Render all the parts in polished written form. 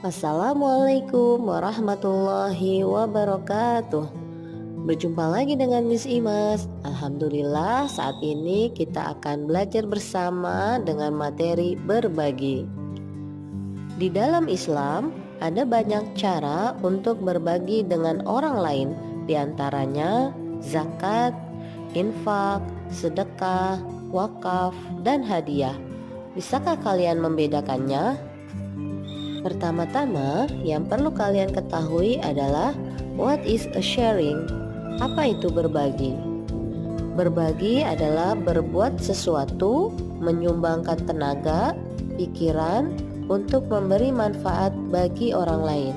Assalamualaikum warahmatullahi wabarakatuh. Berjumpa lagi dengan Miss Imas. Alhamdulillah saat ini kita akan belajar bersama dengan materi berbagi. Di dalam Islam ada banyak cara untuk berbagi dengan orang lain. Di antaranya zakat, infak, sedekah, wakaf, dan hadiah. Bisakah kalian membedakannya? Pertama-tama, yang perlu kalian ketahui adalah what is a sharing? Apa itu berbagi? Berbagi adalah berbuat sesuatu, menyumbangkan tenaga, pikiran untuk memberi manfaat bagi orang lain.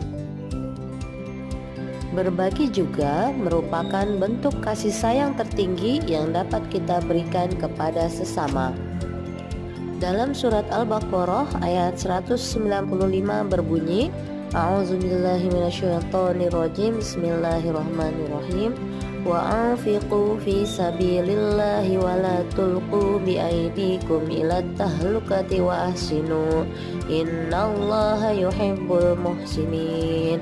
Berbagi juga merupakan bentuk kasih sayang tertinggi yang dapat kita berikan kepada sesama. Dalam surat Al-Baqarah ayat 195 berbunyi, A'udzubillahi minasyaitonirrajim, Bismillahirrahmanirrahim, wa anfiqu fi sabilillahi wa la tulqu bi aydikum ila tahlukati wa ahsinu innallaha yuhibbul muhsinin.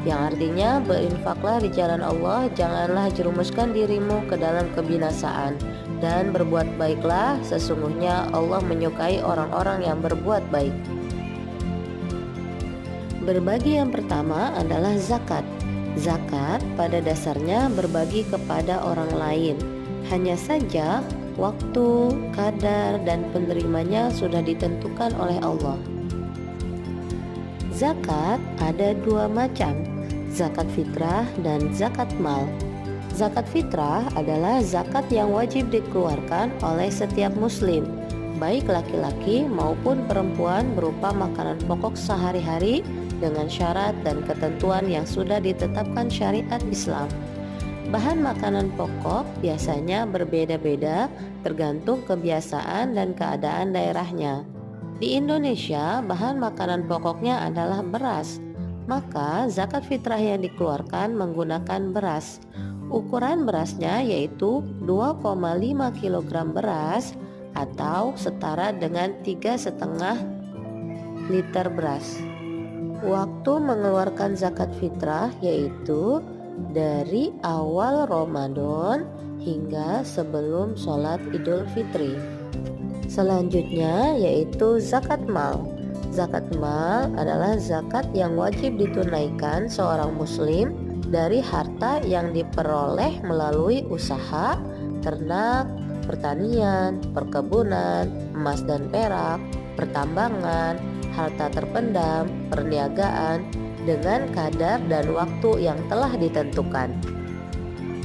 Yang artinya, berinfaklah di jalan Allah, janganlah jerumuskan dirimu ke dalam kebinasaan, dan berbuat baiklah, sesungguhnya Allah menyukai orang-orang yang berbuat baik. Berbagi yang pertama adalah zakat. Zakat pada dasarnya berbagi kepada orang lain. Hanya saja waktu, kadar, dan penerimanya sudah ditentukan oleh Allah. Zakat ada dua macam, zakat fitrah dan zakat mal. Zakat fitrah adalah zakat yang wajib dikeluarkan oleh setiap muslim, baik laki-laki maupun perempuan, berupa makanan pokok sehari-hari dengan syarat dan ketentuan yang sudah ditetapkan syariat Islam. Bahan makanan pokok biasanya berbeda-beda tergantung kebiasaan dan keadaan daerahnya. Di Indonesia, bahan makanan pokoknya adalah beras, maka zakat fitrah yang dikeluarkan menggunakan beras. Ukuran berasnya yaitu 2,5 kg beras atau setara dengan 3,5 liter beras. Waktu mengeluarkan zakat fitrah yaitu dari awal Ramadan hingga sebelum sholat Idul Fitri. Selanjutnya yaitu zakat mal. Zakat mal adalah zakat yang wajib ditunaikan seorang muslim dari harta yang diperoleh melalui usaha, ternak, pertanian, perkebunan, emas dan perak, pertambangan, harta terpendam, perniagaan, dengan kadar dan waktu yang telah ditentukan.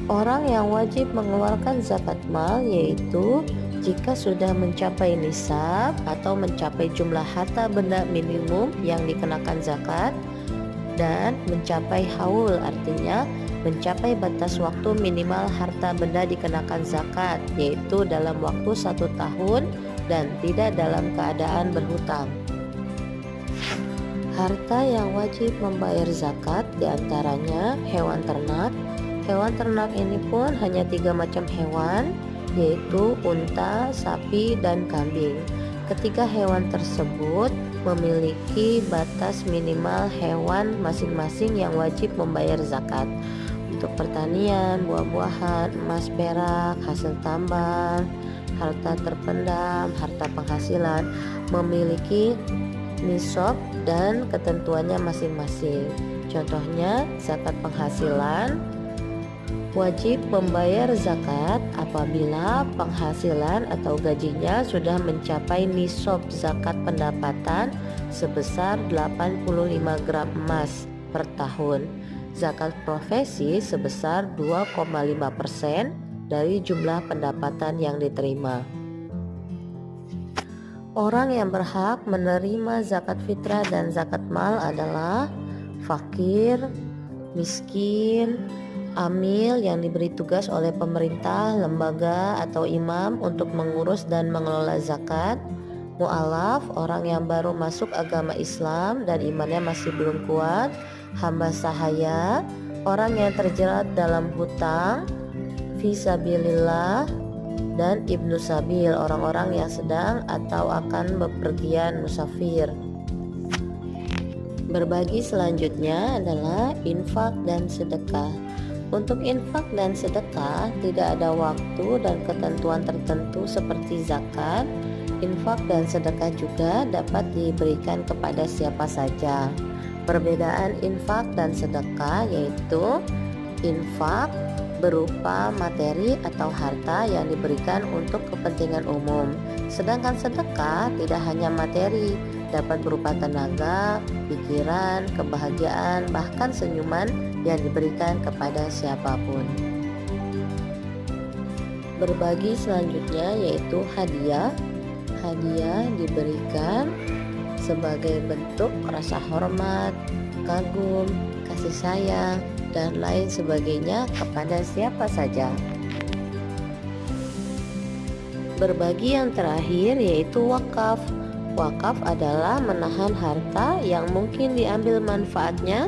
Orang yang wajib mengeluarkan zakat mal yaitu jika sudah mencapai nisab atau mencapai jumlah harta benda minimum yang dikenakan zakat, dan mencapai haul, artinya mencapai batas waktu minimal harta benda dikenakan zakat, yaitu dalam waktu 1 tahun dan tidak dalam keadaan berhutang. Harta yang wajib membayar zakat diantaranya hewan ternak. Hewan ternak ini pun hanya 3 macam hewan, yaitu unta, sapi, dan kambing. Ketiga hewan tersebut memiliki batas minimal hewan masing-masing yang wajib membayar zakat. Untuk pertanian, buah-buahan, emas perak, hasil tambang, harta terpendam, harta penghasilan memiliki nisab dan ketentuannya masing-masing. Contohnya, zakat penghasilan wajib membayar zakat apabila penghasilan atau gajinya sudah mencapai nisab zakat pendapatan sebesar 85 gram emas per tahun. Zakat profesi sebesar 2,5% dari jumlah pendapatan yang diterima. Orang yang berhak menerima zakat fitrah dan zakat mal adalah fakir, miskin, amil yang diberi tugas oleh pemerintah, lembaga, atau imam untuk mengurus dan mengelola zakat, mu'alaf, orang yang baru masuk agama Islam dan imannya masih belum kuat, hamba sahaya, orang yang terjerat dalam hutang, fisabilillah, dan ibnu sabil, orang-orang yang sedang atau akan bepergian musafir. Berbagi selanjutnya adalah infak dan sedekah. Untuk infak dan sedekah tidak ada waktu dan ketentuan tertentu seperti zakat. Infak dan sedekah juga dapat diberikan kepada siapa saja. Perbedaan infak dan sedekah yaitu infak berupa materi atau harta yang diberikan untuk kepentingan umum. Sedangkan sedekah tidak hanya materi, dapat berupa tenaga, pikiran, kebahagiaan, bahkan senyuman yang diberikan kepada siapapun. Berbagi selanjutnya yaitu hadiah. Hadiah diberikan sebagai bentuk rasa hormat, kagum, kasih sayang, dan lain sebagainya kepada siapa saja. Berbagi yang terakhir yaitu wakaf. Wakaf adalah menahan harta yang mungkin diambil manfaatnya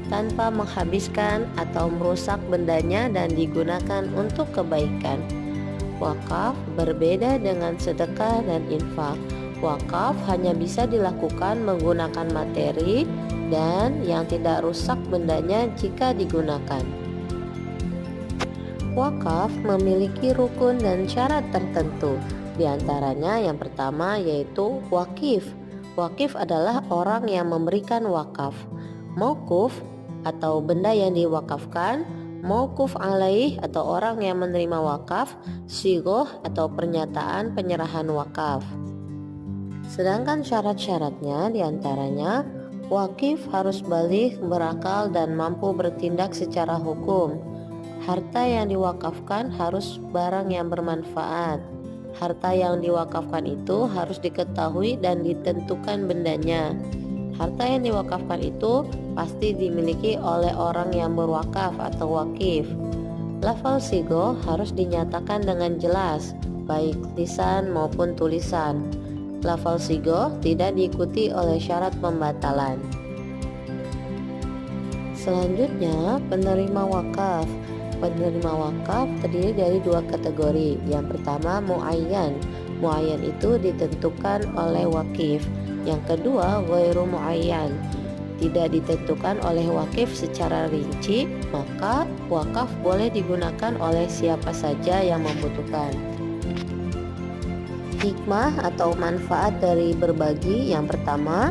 tanpa menghabiskan atau merusak bendanya dan digunakan untuk kebaikan. Wakaf berbeda dengan sedekah dan infak. Wakaf hanya bisa dilakukan menggunakan materi dan yang tidak rusak bendanya jika digunakan. Wakaf memiliki rukun dan syarat tertentu. Di antaranya yang pertama yaitu wakif. Wakif adalah orang yang memberikan wakaf. Mauquf atau benda yang diwakafkan. Mauquf alaih atau orang yang menerima wakaf. Sigoh atau pernyataan penyerahan wakaf. Sedangkan syarat-syaratnya diantaranya wakif harus baligh, berakal, dan mampu bertindak secara hukum. Harta yang diwakafkan harus barang yang bermanfaat. Harta yang diwakafkan itu harus diketahui dan ditentukan bendanya. Harta yang diwakafkan itu pasti dimiliki oleh orang yang berwakaf atau wakif. Lafal sigo harus dinyatakan dengan jelas, baik lisan maupun tulisan. Lafal sigo tidak diikuti oleh syarat pembatalan. Selanjutnya, penerima wakaf. Penerima wakaf terdiri dari dua kategori. Yang pertama muayyan. Muayyan itu ditentukan oleh wakif. Yang kedua ghairu muayyan. Tidak ditentukan oleh wakif secara rinci, maka wakaf boleh digunakan oleh siapa saja yang membutuhkan. Hikmah atau manfaat dari berbagi yang pertama,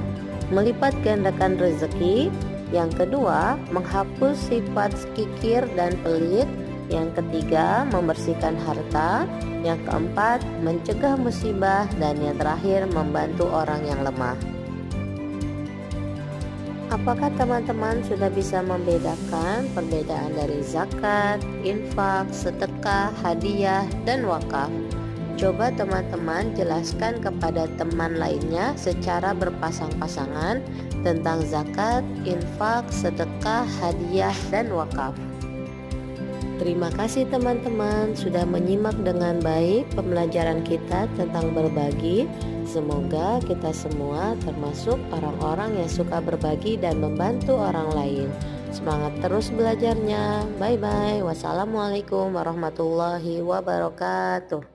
melipat gandakan rezeki. Yang kedua, menghapus sifat kikir dan pelit. Yang ketiga, membersihkan harta. Yang keempat, mencegah musibah. Dan yang terakhir, membantu orang yang lemah. Apakah teman-teman sudah bisa membedakan perbedaan dari zakat, infak, sedekah, hadiah, dan wakaf? Coba teman-teman jelaskan kepada teman lainnya secara berpasang-pasangan tentang zakat, infak, sedekah, hadiah, dan wakaf. Terima kasih teman-teman sudah menyimak dengan baik pembelajaran kita tentang berbagi. Semoga kita semua termasuk orang-orang yang suka berbagi dan membantu orang lain. Semangat terus belajarnya. Bye-bye. Wassalamualaikum warahmatullahi wabarakatuh.